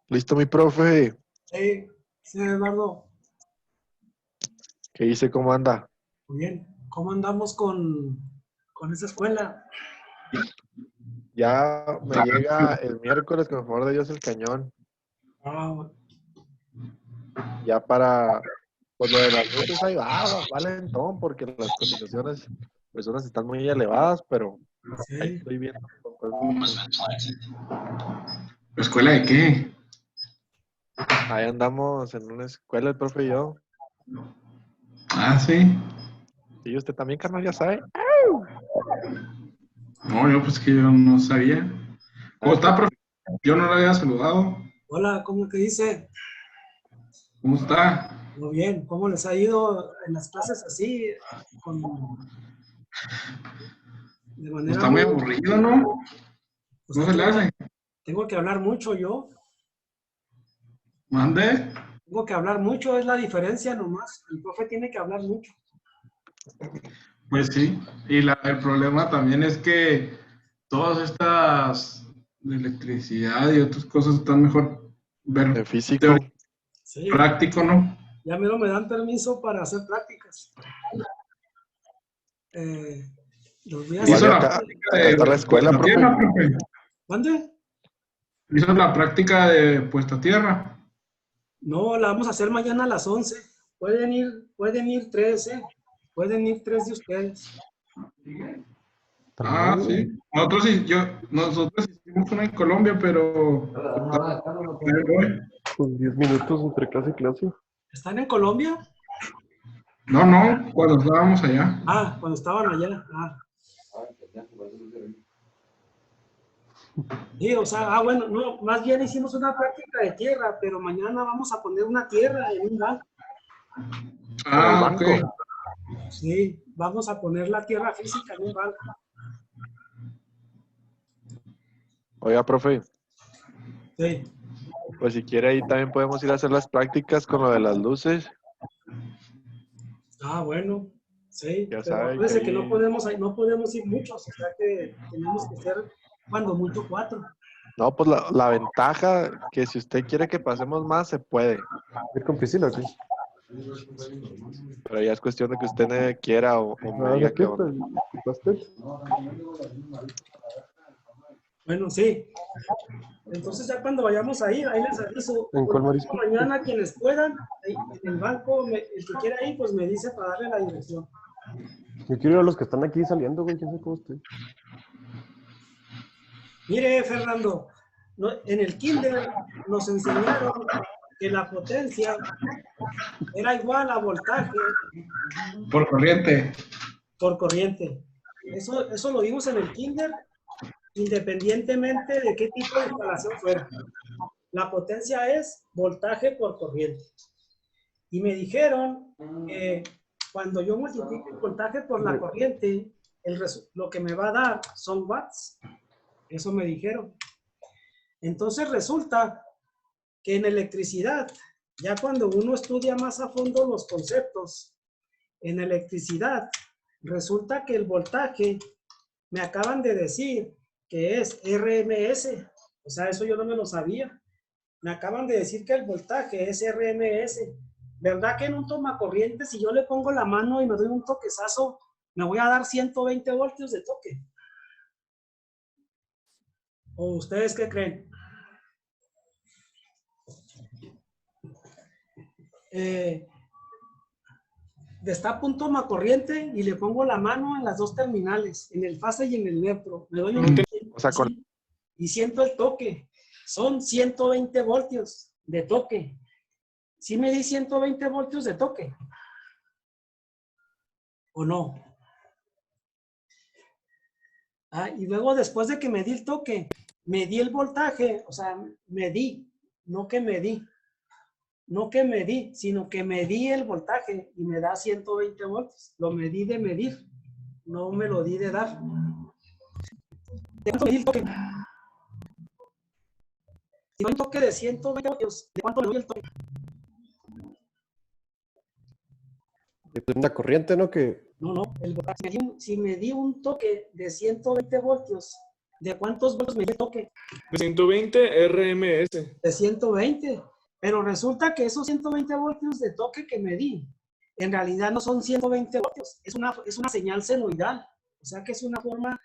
Listo, mi profe. Sí, Eduardo, ¿Qué dice? ¿Cómo anda? muy bien. ¿Cómo andamos con esa escuela? Ya me llega el miércoles, con el favor de Dios, el cañón. Ah, Ya para, pues lo de las luces ahí va lentón, porque las cotizaciones, pues unas están muy elevadas, pero ahí sí. estoy viendo cosas. ¿La escuela de qué? Ahí andamos en una escuela, el profe y yo. Ah, sí. Y usted también, carnal, ya sabe. No, yo pues que yo no sabía. Ah, ¿Cómo es que, está, profe? Yo no lo había saludado. Hola, ¿cómo te dice? ¿Cómo está? Muy bien. ¿Cómo les ha ido en las clases así? Con, de manera Está muy muy... aburrido, ¿no? Pues ¿No hay se que le hablar. hace? Tengo que hablar mucho yo. ¿Mande? Tengo que hablar mucho, es la diferencia nomás. El profe tiene que hablar mucho. Pues sí. Y el problema también es que todas estas de electricidad y otras cosas están mejor en ver físico. teoría Sí, práctico, ¿no? ya mero me dan permiso para hacer prácticas. Eh, los voy a Igual Hizo hacer. ya la práctica acá está la de escuela, puesta a profe. tierra, profe. ¿Mande? Hizo la práctica de puesta a tierra. No, la vamos a hacer mañana a las 11. Pueden ir tres, ¿eh? Pueden ir tres de ustedes. Ah, sí. Nosotros hicimos una en Colombia, pero Pues 10 minutos entre clase y clase. ¿Están en Colombia? no, cuando estábamos allá. Ah, cuando estaban allá. Ah, sí, o sea, bueno, no, más bien hicimos una práctica de tierra, pero mañana vamos a poner una tierra en un banco. En el Ah, ok. banco. Sí, vamos a poner la tierra física en un banco. Oiga, profe, Sí. pues si quiere ahí también podemos ir a hacer las prácticas con lo de las luces. Ah, bueno, sí, Ya pero sabe que acuérdense que ahí. no podemos ir muchos, o sea que tenemos que ser cuando mucho cuatro. No, pues la ventaja que si usted quiere que pasemos más, se puede. ¿Ir con Priscila o qué? Pero ya es cuestión de que usted quiera o me ¿De diga qué qué? onda. ¿Pastel? Bueno, sí. Entonces ya cuando vayamos ahí les aviso. ¿En Por cuál ejemplo, marisco? mañana quienes puedan, ahí en el banco, el que quiera ir, pues me dice para darle la dirección. Yo quiero ir a los que están aquí saliendo, güey. ¿Quién sabe cómo estoy? Mire, Fernando, en el kinder nos enseñaron que la potencia era igual a voltaje Por corriente. por corriente. Eso lo vimos en el kinder, independientemente de qué tipo de instalación fuera. La potencia es voltaje por corriente. Y me dijeron que cuando yo multiplico el voltaje por la corriente, lo que me va a dar son watts. Eso me dijeron. Entonces resulta que en electricidad, ya cuando uno estudia más a fondo los conceptos, en electricidad, resulta que el voltaje, me acaban de decir que es RMS. O sea, eso yo no me lo sabía. Me acaban de decir que el voltaje es RMS. ¿Verdad que en un tomacorriente, si yo le pongo la mano y me doy un toquezazo, me voy a dar 120 voltios de toque? ¿O ustedes qué creen? Eh, Destapo un tomacorriente y le pongo la mano en las dos terminales, en el fase y en el neutro. Le doy un O sea, con y siento el toque. Son 120 voltios de toque. ¿Sí me di 120 voltios de toque? ¿O no? Ah, y luego después de que me di el toque, me di el voltaje, o sea, me di, no que me di, no que me di, sino que me di el voltaje y me da 120 voltios. Lo medí de medir, no me lo di de dar. ¿De cuánto me di el toque? Si doy un toque de 120 voltios, ¿de cuánto me doy el toque? Depende de la corriente, ¿no? Que No, el voltaje. Si me di un toque de 120 voltios, ¿De cuántos voltios me dio el toque? De 120 RMS. De 120. Pero resulta que esos 120 voltios de toque que me di, en realidad no son 120 voltios, es una señal senoidal. O sea que es una forma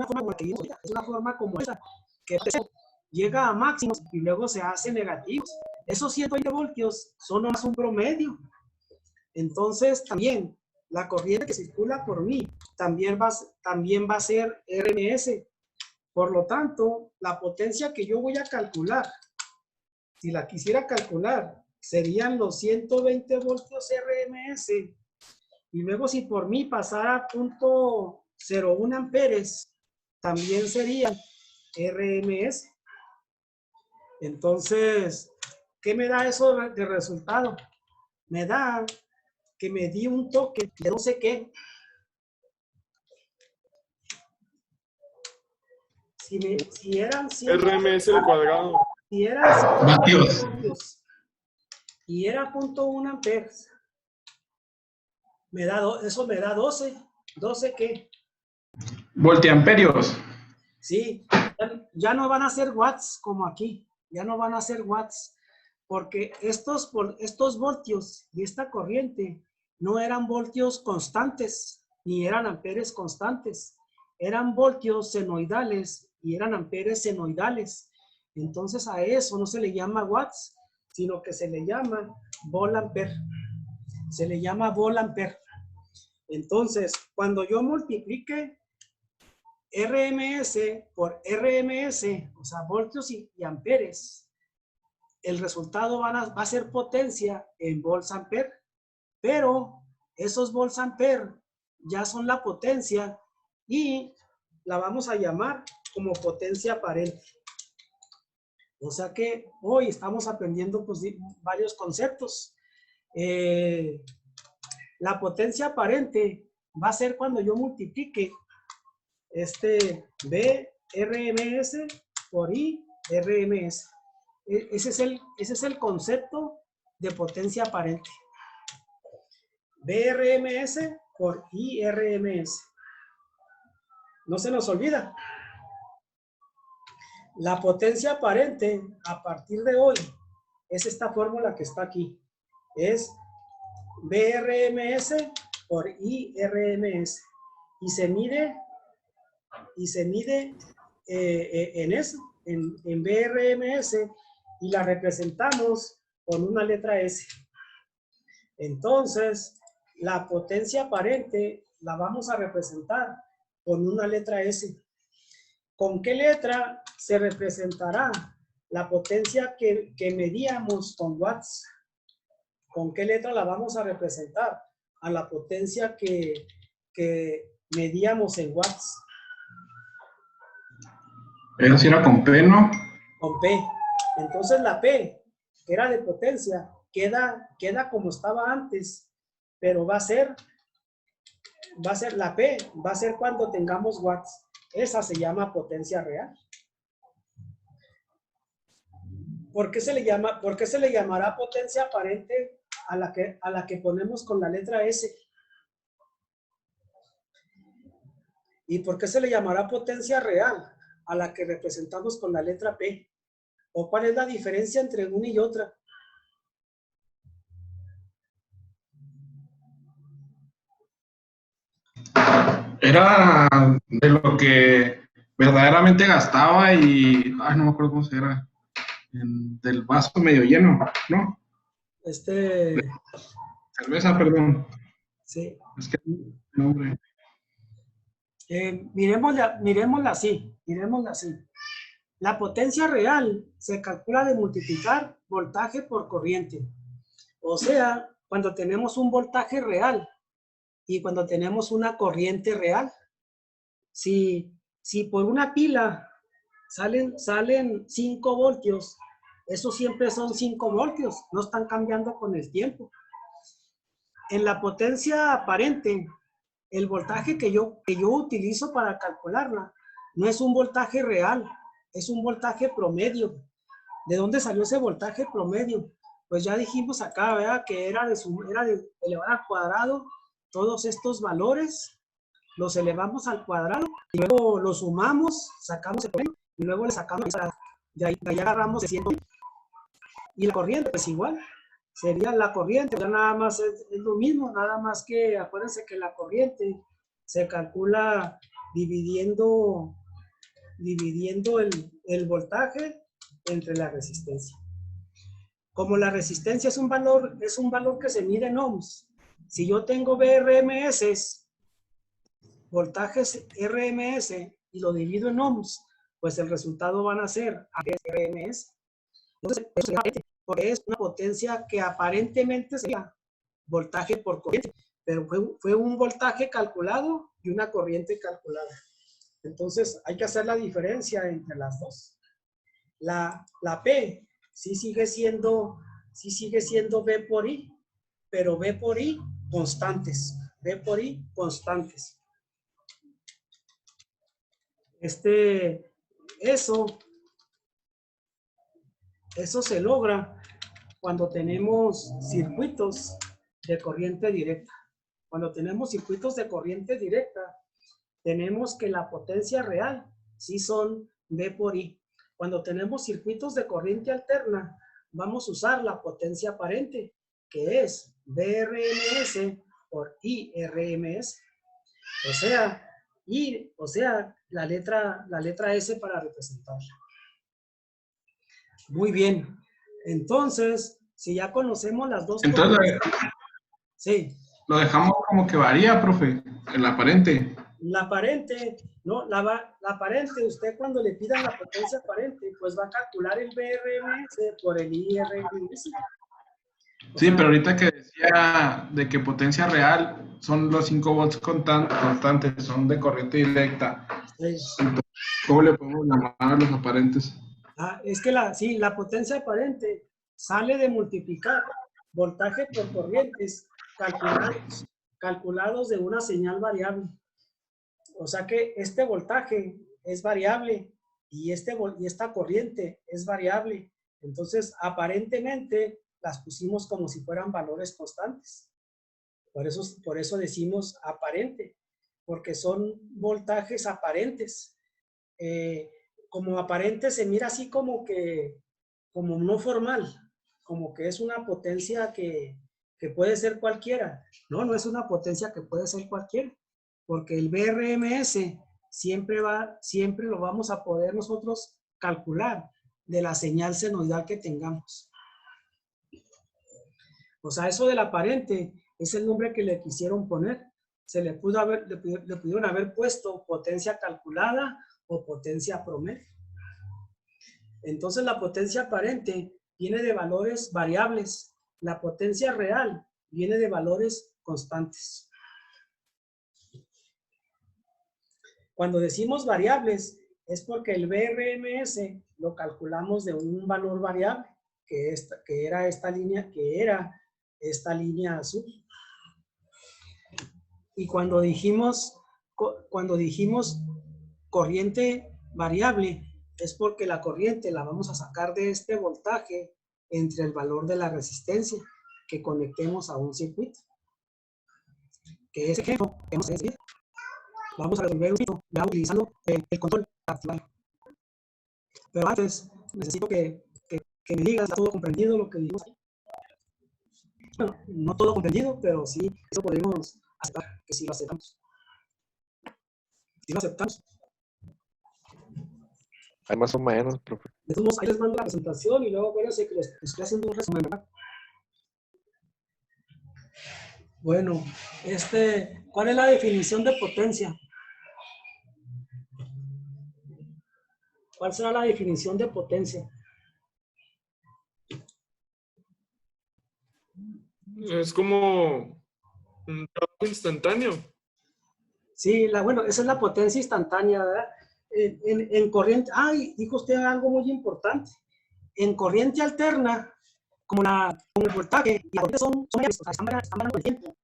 como que vimos, es una forma como esta, que llega a máximos y luego se hace negativos. Esos 120 voltios son nomás un promedio. Entonces también la corriente que circula por mí también va a ser RMS. Por lo tanto, la potencia que yo voy a calcular, si la quisiera calcular, serían los 120 voltios RMS. Y luego si por mí pasara a 0.01 amperes, también serían RMS. Entonces, ¿qué me da eso de resultado? Me da que me di un toque de no sé qué. Si eran 100 RMS al cuadrado. si eran Vatios. voltios y era 0.1 amperes, eso me da 12. ¿12 qué? Voltiamperios. Sí, ya no van a ser watts como aquí. Ya no van a ser watts. Porque estos voltios y esta corriente no eran voltios constantes, ni eran amperes constantes. Eran voltios senoidales y eran amperes senoidales. Entonces a eso no se le llama watts, sino que se le llama volt-ampere. Se le llama volt-ampere. Entonces, cuando yo multiplique RMS por RMS, o sea, voltios y amperes, el resultado va a ser potencia en volts-ampere, pero esos volts-ampere ya son la potencia y la vamos a llamar como potencia aparente. O sea que hoy estamos aprendiendo pues, varios conceptos. La potencia aparente va a ser cuando yo multiplique BRMS por IRMS. Ese es el concepto de potencia aparente. BRMS por IRMS. No se nos olvida. La potencia aparente a partir de hoy es esta fórmula que está aquí. Es BRMS por IRMS. Y se mide en eso, en BRMS, y la representamos con una letra S. Entonces, la potencia aparente la vamos a representar con una letra S. ¿Con qué letra se representará la potencia que medíamos con watts? ¿Con qué letra la vamos a representar a la potencia que medíamos en watts? Eso sí era con P, ¿no? Con P. Entonces la P, que era de potencia, queda como estaba antes, pero va a ser la P, va a ser cuando tengamos watts. Esa se llama potencia real. ¿Por qué se le llamará potencia aparente a la que ponemos con la letra S? ¿Y por qué se le llamará potencia real a la que representamos con la letra P? ¿O cuál es la diferencia entre una y otra? Era de lo que verdaderamente gastaba y... Ay, no me acuerdo cómo se era. Del vaso medio lleno, ¿no? Cerveza, perdón. Sí. Es que... Nombre. Miremosla así. La potencia real se calcula de multiplicar voltaje por corriente. O sea, cuando tenemos un voltaje real y cuando tenemos una corriente real. Si por una pila salen 5 voltios, eso siempre son 5 voltios, no están cambiando con el tiempo. En la potencia aparente, el voltaje que yo utilizo para calcularla no es un voltaje real, es un voltaje promedio. ¿De dónde salió ese voltaje promedio? Pues ya dijimos acá, ¿verdad? Que era de elevado al cuadrado todos estos valores los elevamos al cuadrado y luego los sumamos, sacamos el corriente y luego le sacamos, de ahí agarramos el 120. Y la corriente, pues igual, sería la corriente, ya nada más es lo mismo, nada más que acuérdense que la corriente se calcula dividiendo el voltaje entre la resistencia. Como la resistencia es un valor que se mide en ohms, si yo tengo VRMS, voltajes RMS, y lo divido en ohms, pues el resultado van a ser RMS. Entonces, porque es una potencia que aparentemente sería voltaje por corriente, pero fue un voltaje calculado y una corriente calculada. Entonces, hay que hacer la diferencia entre las dos. La P sí sigue siendo V por I, pero V por I constantes. V por I constantes. Eso se logra cuando tenemos circuitos de corriente directa. Cuando tenemos circuitos de corriente directa, tenemos que la potencia real sí son V por I. Cuando tenemos circuitos de corriente alterna, vamos a usar la potencia aparente, que es VRMS por IRMS. O sea, la letra S para representarla. Muy bien. Entonces, si ya conocemos las dos Entonces, sí. Lo dejamos como que varía, profe, el aparente. La aparente, ¿no? La aparente, usted cuando le pidan la potencia aparente, pues va a calcular el VRMS por el IRMS. Sí, pero ahorita que decía de que potencia real son los 5 volts constantes, son de corriente directa. Sí. Entonces, ¿cómo le podemos llamar a los aparentes? Es que la potencia aparente sale de multiplicar voltaje por corrientes calculados de una señal variable. O sea que este voltaje es variable y esta corriente es variable. Entonces, aparentemente las pusimos como si fueran valores constantes. Por eso decimos aparente, porque son voltajes aparentes. Como aparente se mira así como no formal, como que es una potencia que puede ser cualquiera. No es una potencia que puede ser cualquiera, porque el VRMS siempre lo vamos a poder nosotros calcular de la señal senoidal que tengamos. O sea, eso del aparente es el nombre que le quisieron poner. Le pudieron haber puesto potencia calculada o potencia promedio. Entonces la potencia aparente viene de valores variables. La potencia real viene de valores constantes. Cuando decimos variables es porque el VRMS lo calculamos de un valor variable, que era esta línea azul. Y cuando dijimos corriente variable, es porque la corriente la vamos a sacar de este voltaje entre el valor de la resistencia que conectemos a un circuito. Que ese ejemplo vamos a resolver ya utilizando el control activado. Pero antes necesito que me digas, ¿está todo comprendido lo que dijimos? Bueno, no todo comprendido, pero sí, eso podemos aceptar, que sí lo aceptamos. Si lo aceptamos. Hay más o menos, profe. De todos modos, ahí les mando la presentación y luego acuérdense que les estoy haciendo un resumen, ¿verdad? Bueno, ¿cuál es la definición de potencia? ¿Cuál será la definición de potencia? Es como un trabajo instantáneo. Sí, bueno, esa es la potencia instantánea, ¿verdad? En corriente, dijo usted algo muy importante. En corriente alterna, como el voltaje y la corriente son están variando el tiempo,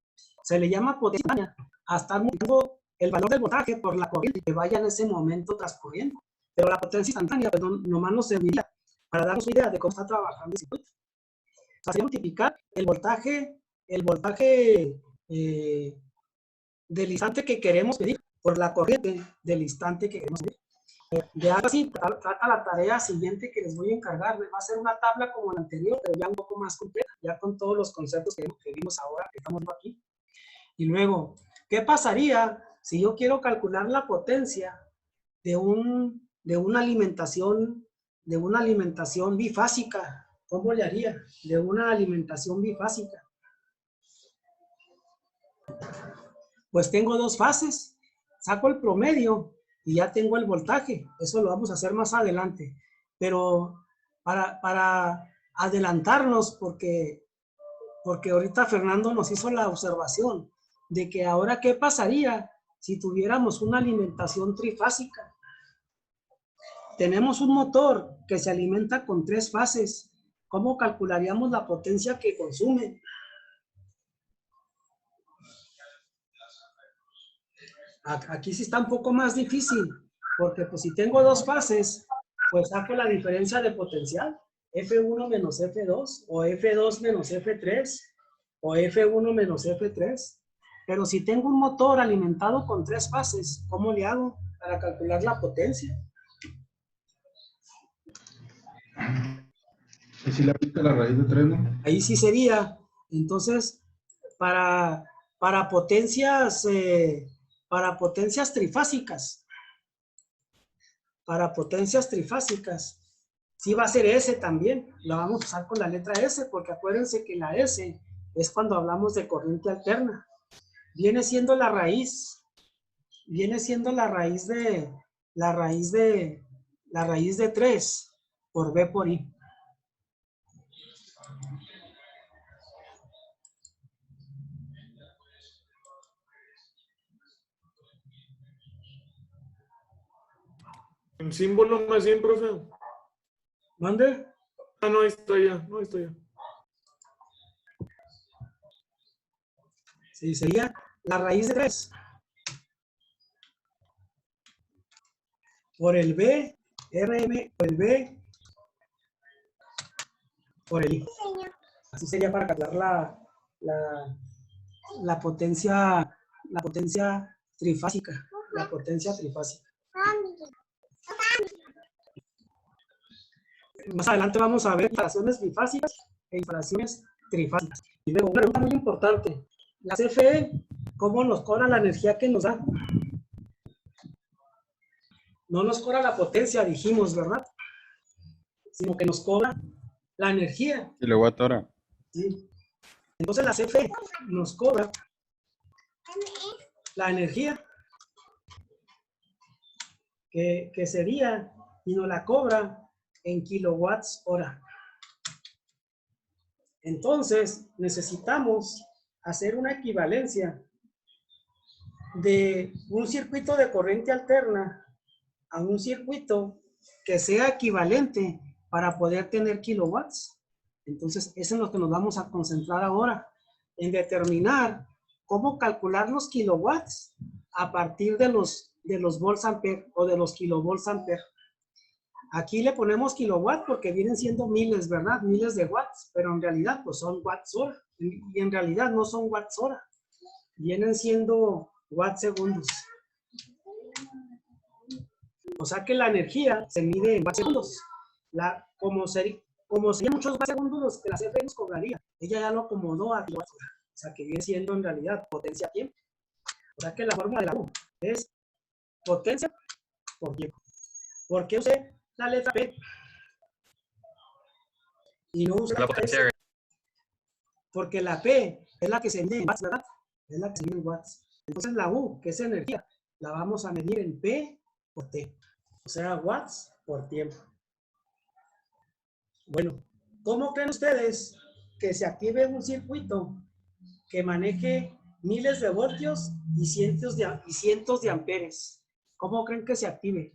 se le llama potencia instantánea a estar multiplicando el valor del voltaje por la corriente que vaya en ese momento transcurriendo. Pero la potencia instantánea pues, nomás nos serviría para darnos una idea de cómo está trabajando el circuito. O sea, sería multiplicar el voltaje del instante que queremos medir por la corriente del instante que queremos ver. De así trata la tarea siguiente que les voy a encargar. Va a ser una tabla como la anterior, pero ya un poco más completa, ya con todos los conceptos que vimos ahora, que estamos viendo aquí. Y luego, ¿qué pasaría si yo quiero calcular la potencia de una alimentación bifásica? ¿Cómo le haría? De una alimentación bifásica. Pues tengo dos fases. Saco el promedio y ya tengo el voltaje. Eso lo vamos a hacer más adelante. Pero para adelantarnos, porque ahorita Fernando nos hizo la observación de que ahora qué pasaría si tuviéramos una alimentación trifásica. Tenemos un motor que se alimenta con 3 fases. ¿Cómo calcularíamos la potencia que consume? Aquí sí está un poco más difícil, porque pues si tengo 2 fases, pues saco la diferencia de potencial, F1 menos F2, o F2 menos F3, o F1 menos F3. Pero si tengo un motor alimentado con 3 fases, ¿cómo le hago para calcular la potencia? ¿Y si le aplica la raíz de 3, no? Ahí sí sería, entonces, para potencias trifásicas, sí va a ser S también, la vamos a usar con la letra S, porque acuérdense que la S es cuando hablamos de corriente alterna. Viene siendo la raíz de 3 por B por I. En símbolo más bien, profe. ¿Mande? Ah, no, ahí está ya. No, ahí está ya. Sí, sería la raíz de 3 por el B, RM, por el B, por el I. Así sería para calcular la potencia trifásica. La potencia trifásica. Más adelante vamos a ver instalaciones bifásicas e instalaciones trifásicas. Y luego, una pregunta muy importante. La CFE, ¿cómo nos cobra la energía que nos da? No nos cobra la potencia, dijimos, ¿verdad? Sino que nos cobra la energía. Kilowatt hora. Sí. Entonces la CFE nos cobra la energía que sería, y nos la cobra en kilowatts hora. Entonces necesitamos hacer una equivalencia de un circuito de corriente alterna a un circuito que sea equivalente para poder tener kilowatts. Entonces, eso es lo que nos vamos a concentrar ahora, en determinar cómo calcular los kilowatts a partir de los volts ampere o de los kilovolts ampere. Aquí le ponemos kilowatt porque vienen siendo miles, ¿verdad? Miles de watts, pero en realidad pues son watts hora. Y en realidad no son watts hora. Vienen siendo watts segundos. O sea que la energía se mide en watts segundos. Como serían muchos watts segundos los que la CFE nos cobraría. Ella ya lo acomodó a kilowatts hora. O sea que viene siendo en realidad potencia tiempo. O sea que la fórmula de la U es potencia por tiempo. ¿Por qué usé la letra P? Y no usé la potencia. Porque la P es la que se mide en watts, ¿verdad? Es la que se mide en watts. Entonces la U, que es energía, la vamos a medir en P por T. O sea, watts por tiempo. Bueno, ¿cómo creen ustedes que se active un circuito que maneje miles de voltios y cientos de amperes? ¿Cómo creen que se active?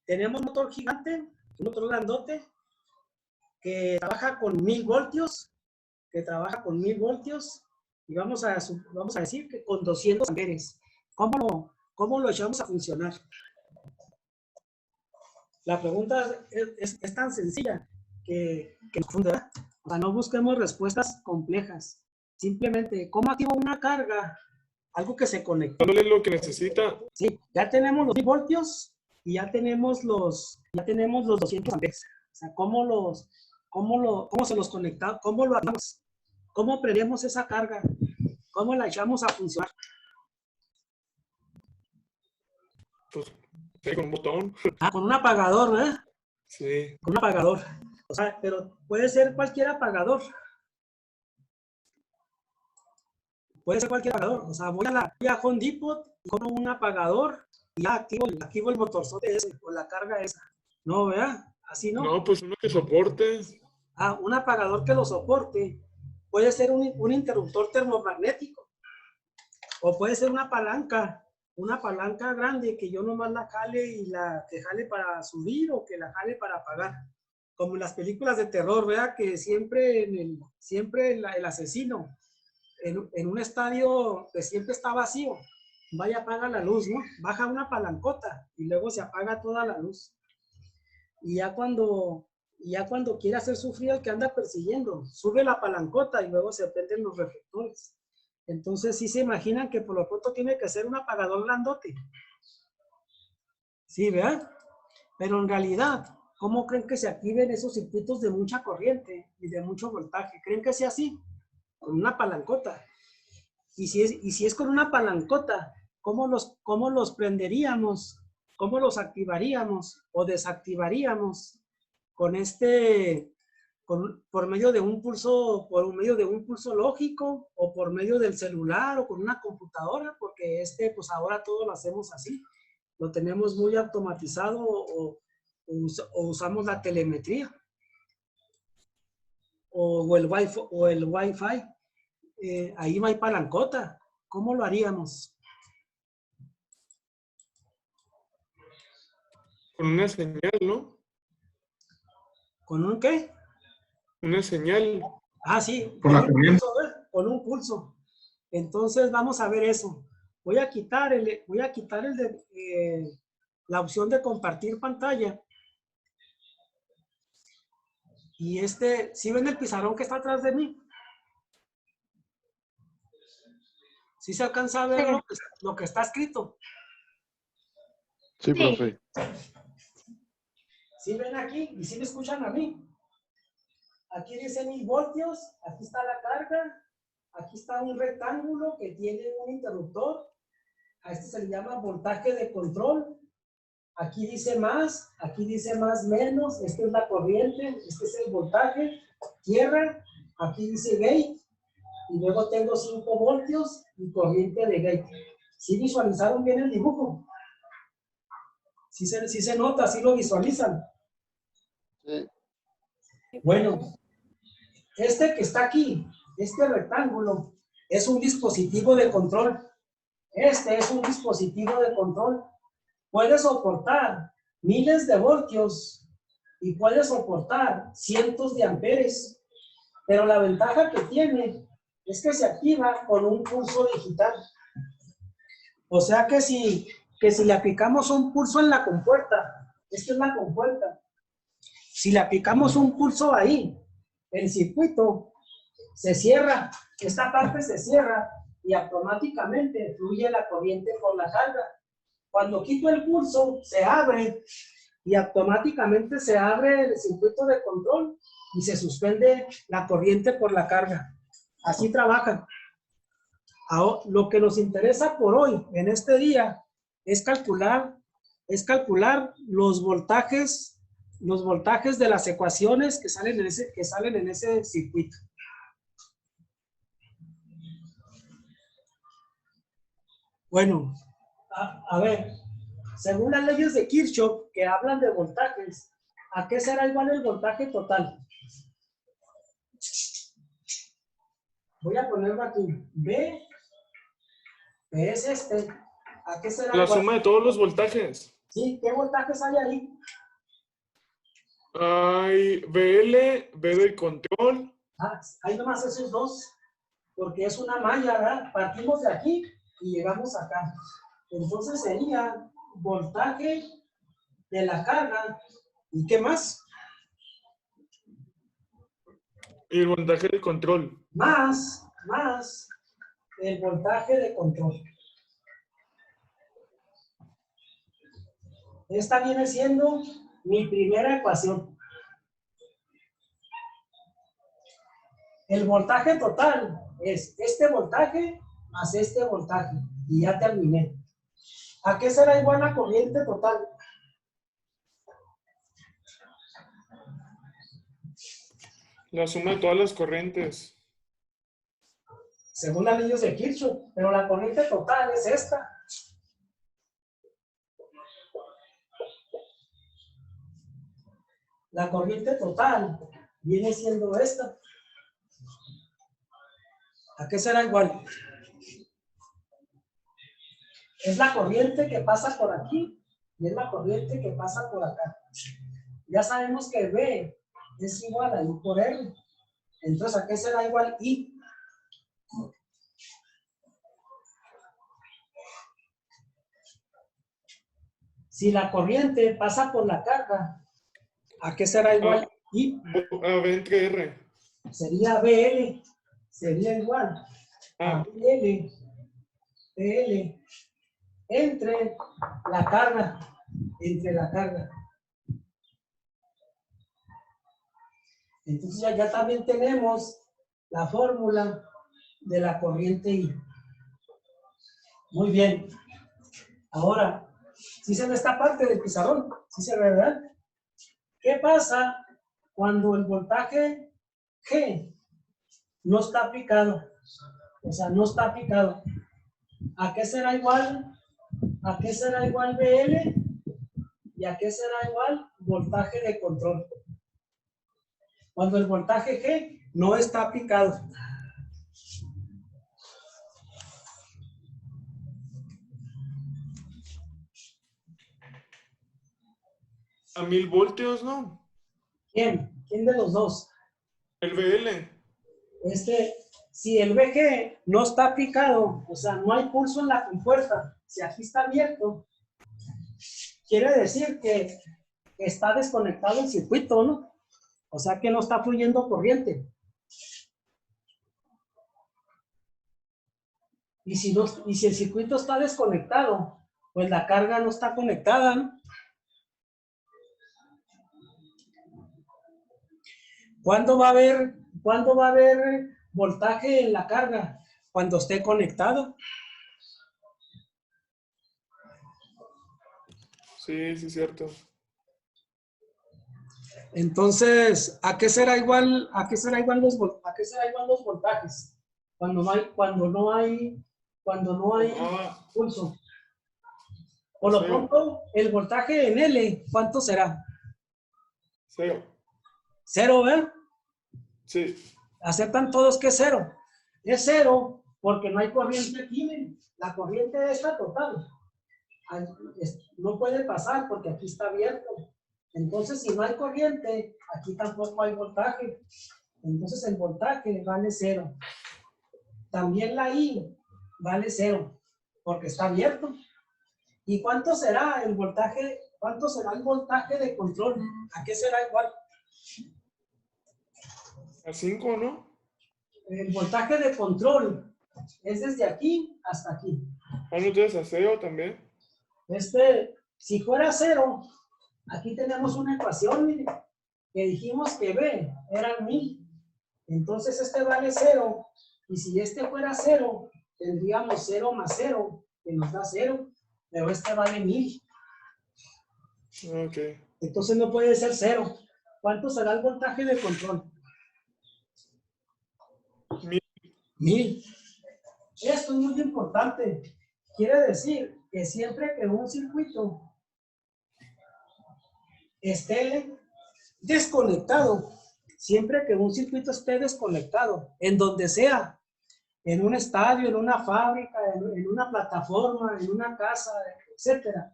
Tenemos un motor gigante, un motor grandote, que trabaja con 1000 voltios, y vamos a decir que con 200 amperes. ¿Cómo lo echamos a funcionar? La pregunta es tan sencilla que nos confunde, ¿verdad? O sea, no busquemos respuestas complejas. Simplemente, ¿cómo activo una carga algo que se conectó. Dándole lo que necesita. Sí, ya tenemos los 1000 voltios y ya tenemos los 200 amperes. O sea, ¿cómo se los conectamos? ¿Cómo lo hacemos? ¿Cómo prendemos esa carga? ¿Cómo la echamos a funcionar? Pues, sí, con un botón. Ah, con un apagador, ¿verdad? Sí. Con un apagador. O sea, pero puede ser cualquier apagador. Puede ser cualquier apagador. O sea, voy a Home Depot y compro un apagador y ya activo el motorzote ese o la carga esa. No, ¿verdad? Así no. No, pues uno que soporte. Ah, un apagador que lo soporte. Puede ser un interruptor termomagnético. O puede ser una palanca grande que yo nomás la jale y que jale para subir o que la jale para apagar. Como en las películas de terror, ¿verdad? Que siempre el asesino en un estadio que siempre está vacío, vaya, apaga la luz, ¿no? Baja una palancota y luego se apaga toda la luz. Y ya cuando quiere hacer sufrir al que anda persiguiendo, sube la palancota y luego se prenden los reflectores. Entonces sí se imaginan que por lo pronto tiene que ser un apagador grandote. Sí, ¿verdad? Pero en realidad, ¿cómo creen que se activen esos circuitos de mucha corriente y de mucho voltaje? ¿Creen que sea así? Con una palancota. Y si es con una palancota, ¿cómo los prenderíamos? ¿Cómo los activaríamos o desactivaríamos por medio de un pulso lógico o por medio del celular o con una computadora? Porque pues ahora todo lo hacemos así. Lo tenemos muy automatizado o usamos la telemetría o el Wi-Fi. Ahí no hay palancota. ¿Cómo lo haríamos? Con una señal, ¿no? ¿Con un qué? Una señal. Ah, sí, Por la corriente. con un pulso. Entonces vamos a ver eso. Voy a quitar la opción de compartir pantalla. Y ¿sí ven el pizarrón que está atrás de mí? ¿Sí se alcanza a ver lo que está escrito? Sí, profe. ¿Sí ven aquí? ¿Y sí me escuchan a mí? Aquí dice 1000 voltios, aquí está la carga, aquí está un rectángulo que tiene un interruptor, a este se le llama voltaje de control, aquí dice más menos, esta es la corriente, este es el voltaje, tierra, aquí dice gate, y luego tengo 5 voltios y corriente de gate. ¿Sí visualizaron bien el dibujo? ¿Sí se nota? ¿Sí lo visualizan? Sí. Bueno, este que está aquí, este rectángulo, es un dispositivo de control. Este es un dispositivo de control. Puede soportar miles de voltios y puede soportar cientos de amperes. Pero la ventaja que tiene es que se activa con un pulso digital. O sea que si le aplicamos un pulso en la compuerta, esta es la compuerta, si le aplicamos un pulso ahí, el circuito se cierra, esta parte se cierra y automáticamente fluye la corriente por la carga. Cuando quito el pulso, se abre y automáticamente se abre el circuito de control y se suspende la corriente por la carga. Así trabajan. Ahora, lo que nos interesa por hoy, en este día, es calcular los voltajes de las ecuaciones que salen en ese circuito. Bueno, a ver, según las leyes de Kirchhoff que hablan de voltajes, ¿a qué será igual el voltaje total? Voy a ponerlo aquí. B es ¿a qué será La igual? suma de todos los voltajes. Sí, ¿qué voltajes hay ahí? Hay BL, B del control. Hay nomás esos dos, porque es una malla, ¿verdad? Partimos de aquí y llegamos acá. Entonces sería voltaje de la carga. ¿Y qué más? Y el voltaje del control. Más el voltaje de control. Esta viene siendo mi primera ecuación. El voltaje total es este voltaje más este voltaje. Y ya terminé. ¿A qué será igual la corriente total? La suma de todas las corrientes. Según las leyes de Kirchhoff, pero la corriente total es esta. La corriente total viene siendo esta. ¿A qué será igual? Es la corriente que pasa por aquí y es la corriente que pasa por acá. Ya sabemos que B es igual a I por R. Entonces, ¿a qué será igual I? Si la corriente pasa por la carga, ¿a qué será igual I? A B entre R. Sería BL, sería igual a BL entre la carga, Entonces ya también tenemos la fórmula de la corriente I. Muy bien. Ahora, ¿sí se ve esta parte del pizarrón? ¿Sí se ve, verdad? ¿Qué pasa cuando el voltaje G no está aplicado? O sea, no está aplicado. ¿A qué será igual? ¿A qué será igual BL? ¿Y a qué será igual voltaje de control? Cuando el voltaje G no está aplicado. A 1000 voltios, ¿no? ¿Quién? ¿Quién de los dos? El BL. Si el VG no está aplicado, o sea, no hay pulso en la compuerta, si aquí está abierto, quiere decir que está desconectado el circuito, ¿no? O sea, que no está fluyendo corriente. Y si el circuito está desconectado, pues la carga no está conectada, ¿no? ¿Cuándo va a haber voltaje en la carga? Cuando esté conectado. Sí, sí, cierto. Entonces, ¿a qué será igual los voltajes? Cuando no hay pulso. Por lo pronto, el voltaje en L, ¿cuánto será? 0. 0, ¿verdad? Sí. Aceptan todos que es 0. Es 0 porque no hay corriente aquí, miren. La corriente está total. No puede pasar porque aquí está abierto. Entonces, si no hay corriente, aquí tampoco hay voltaje. Entonces, el voltaje vale 0. También la I vale 0 porque está abierto. ¿Y cuánto será el voltaje? ¿Cuánto será el voltaje de control? ¿A qué será igual? A 5, ¿no? El voltaje de control es desde aquí hasta aquí. ¿No tienes a 0 también? Si fuera 0, aquí tenemos una ecuación, mire, que dijimos que B eran 1000. Entonces este vale 0. Y si este fuera 0, tendríamos 0 más 0, que nos da 0. Pero este vale 1000. Ok. Entonces no puede ser 0. ¿Cuánto será el voltaje de control? 1000. Esto es muy importante. Quiere decir que siempre que un circuito esté desconectado, en donde sea, en un estadio, en una fábrica, en una plataforma, en una casa, etcétera,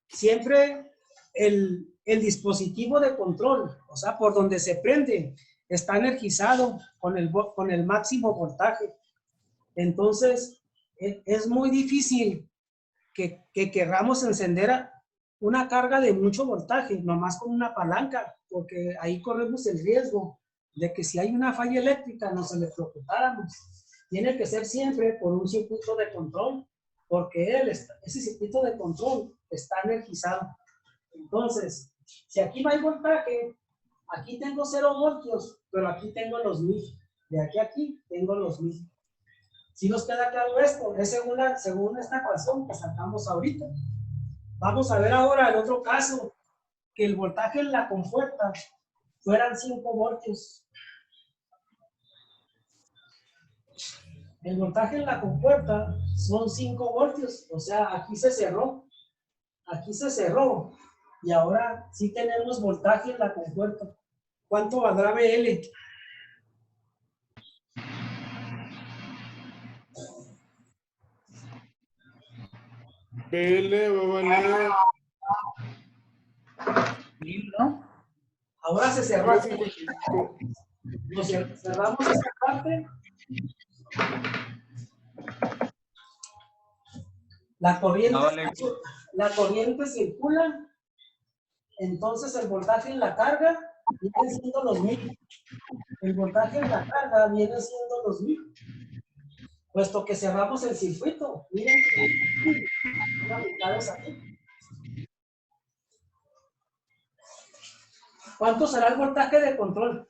siempre el dispositivo de control, o sea, por donde se prende, está energizado con el máximo voltaje. Entonces, es muy difícil que querramos encender una carga de mucho voltaje, nomás con una palanca, porque ahí corremos el riesgo de que si hay una falla eléctrica nos electrocutáramos. tiene que ser siempre por un circuito de control, porque ese circuito de control está energizado. Entonces, si aquí no hay voltaje, aquí tengo 0 voltios, pero aquí tengo los 1000. De aquí a aquí tengo los 1000. Si nos queda claro esto, es según esta ecuación que sacamos ahorita. Vamos a ver ahora el otro caso, que el voltaje en la compuerta fueran 5 voltios. El voltaje en la compuerta son 5 voltios, o sea, aquí se cerró. Aquí se cerró. Y ahora sí tenemos voltaje en la compuerta. ¿Cuánto valdrá BL? BL va a valer ¿No? Ahora se cerró aquí. 55. Cerramos esta parte. La corriente circula. Entonces el voltaje en la carga viene siendo los 1000. El voltaje en la carga viene siendo los 1000. Puesto que cerramos el circuito. Miren, ubicados aquí. ¿Cuánto será el voltaje de control?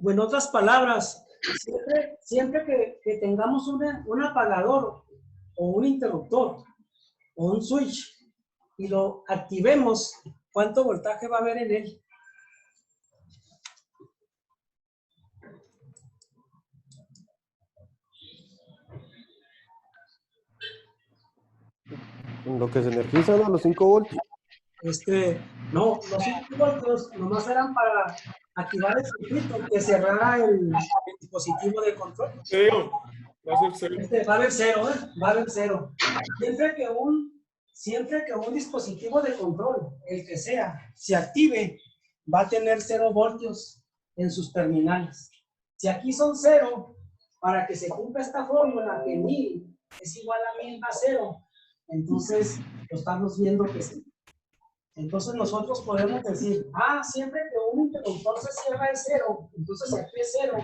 O en otras palabras, siempre que tengamos un apagador o un interruptor o un switch y lo activemos, ¿cuánto voltaje va a haber en él? Lo que se energiza, ¿no? Los 5 voltios. No, los 5 voltios nomás eran para activar el circuito, que cerrara el dispositivo de control. Cero. Va a ser 0. Va a haber 0, ¿eh? Va a haber 0. Siempre que un dispositivo de control, el que sea, se active, va a tener 0 voltios en sus terminales. Si aquí son 0, para que se cumpla esta fórmula, que 1000 es igual a 1000 más 0, entonces lo estamos viendo que sí. Entonces nosotros podemos decir, siempre que un interruptor se cierra es 0, entonces si aquí es 0,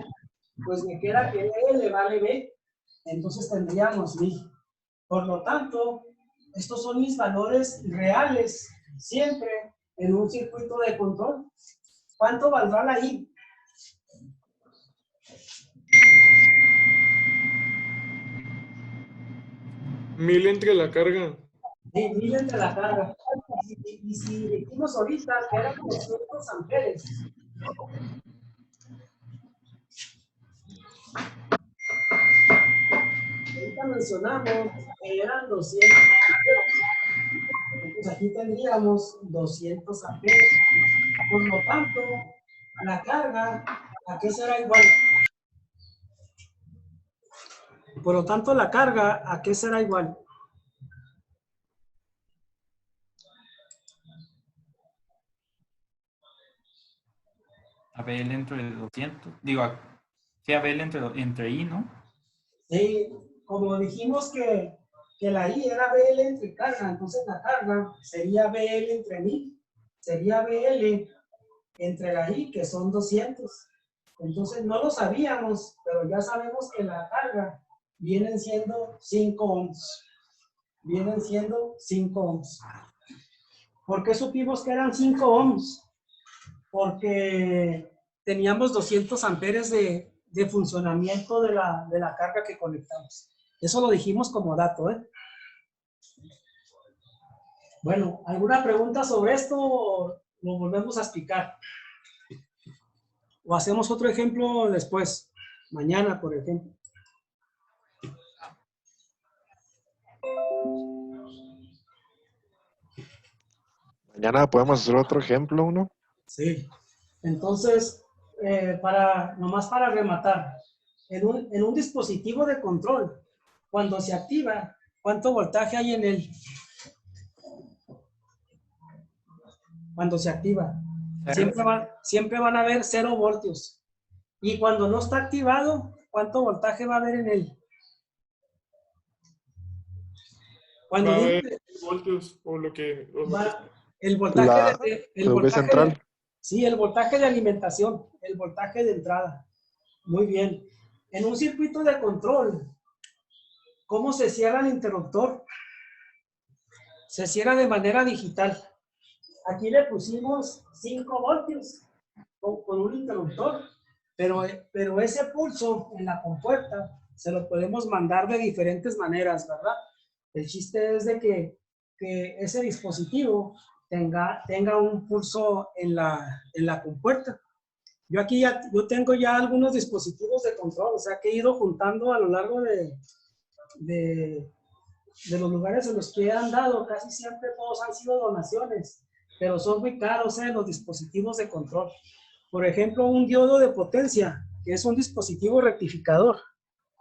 pues me queda que L vale B, entonces tendríamos 1000. Por lo tanto, estos son mis valores reales, siempre en un circuito de control. ¿Cuánto valdrá la I? Mil entre la carga. Sí, 1000 entre la carga. Y si dijimos ahorita que eran 200 amperes, ahorita mencionamos que eran 200 amperes. Pues aquí tendríamos 200 amperes. Por lo tanto, la carga, ¿a qué será igual? Por lo tanto, la carga, ¿a qué será igual? ABL entre 200. Digo, sí, ABL entre I, ¿no? Sí, como dijimos que la I era BL entre carga, entonces la carga sería BL entre 1000. Sería BL entre la I, que son 200. Entonces no lo sabíamos, pero ya sabemos que la carga vienen siendo 5 ohms. Vienen siendo 5 ohms. ¿Por qué supimos que eran 5 ohms? Porque teníamos 200 amperes de funcionamiento de la carga que conectamos. Eso lo dijimos como dato, ¿eh? Bueno, ¿alguna pregunta sobre esto o lo volvemos a explicar? O hacemos otro ejemplo después, mañana, por ejemplo. Mañana podemos hacer otro ejemplo, ¿no? Sí. Entonces, nomás para rematar, en un dispositivo de control, cuando se activa, ¿cuánto voltaje hay en él? Cuando se activa. Siempre van a haber 0 voltios. Y cuando no está activado, ¿cuánto voltaje va a haber en él? Cuando Va a haber voltios o lo que... el voltaje central. sí, el voltaje de alimentación, el voltaje de entrada. Muy bien. En un circuito de control, ¿cómo se cierra el interruptor? Se cierra de manera digital. Aquí le pusimos 5 voltios con un interruptor, pero ese pulso en la compuerta se lo podemos mandar de diferentes maneras, ¿verdad? El chiste es de que ese dispositivo tenga un pulso en la compuerta. Yo tengo ya algunos dispositivos de control, o sea que he ido juntando a lo largo de los lugares en los que han dado, casi siempre todos han sido donaciones, pero son muy caros los dispositivos de control. Por ejemplo, un diodo de potencia, que es un dispositivo rectificador.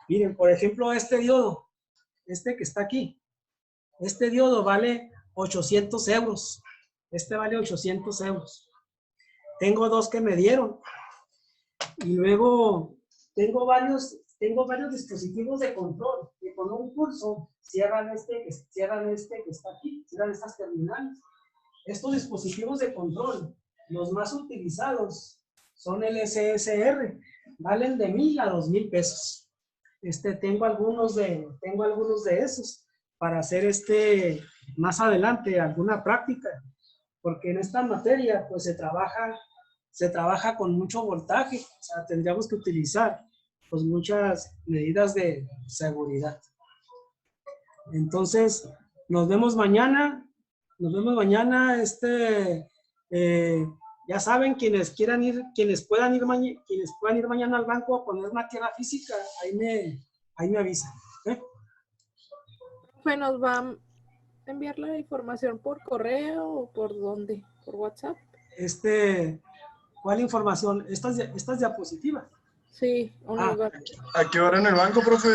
Miren, por ejemplo, este diodo, este que está aquí, este diodo vale 800 euros. Este vale 800 euros. Tengo 2 que me dieron. Y luego tengo varios dispositivos de control que con un pulso cierran este que está aquí, cierran estas terminales. Estos dispositivos de control, los más utilizados son el SSR, valen de 1,000 a 2,000 pesos. Tengo algunos de esos para hacer más adelante alguna práctica, porque en esta materia pues se trabaja con mucho voltaje, o sea, tendríamos que utilizar pues muchas medidas de seguridad. Entonces, nos vemos mañana. Ya saben, quienes puedan ir mañana al banco a poner una tierra física, ahí me avisan. Pues nos va a enviar la información por correo o por dónde, por WhatsApp. ¿Cuál información? Estas diapositivas. Sí, ¿A qué hora en el banco, profe?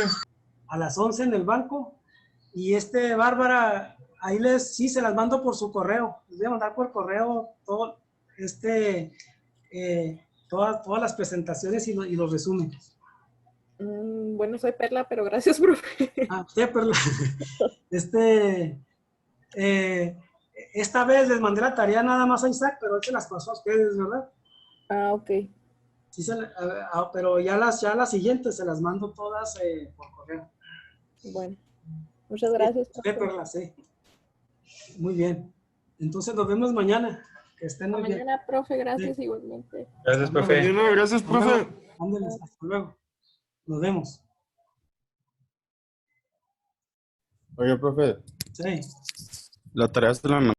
A las 11 en el banco. Y Bárbara, ahí sí se las mando por su correo. Les voy a mandar por correo todo, todas las presentaciones y los resúmenes. Bueno, soy Perla, pero gracias, profe. Usted, Perla. Esta vez les mandé la tarea nada más a Isaac, pero él se las pasó a ustedes, ¿verdad? Ok. Sí, pero ya las siguientes se las mando todas por correo. Bueno, muchas gracias. Perla, sí. Muy bien. Entonces nos vemos mañana. Que estén muy bien. Mañana, profe, gracias igualmente. Gracias, profe. Gracias, profe. Ándeles, hasta luego. Nos vemos. Oye, profe. Sí. La tarea se la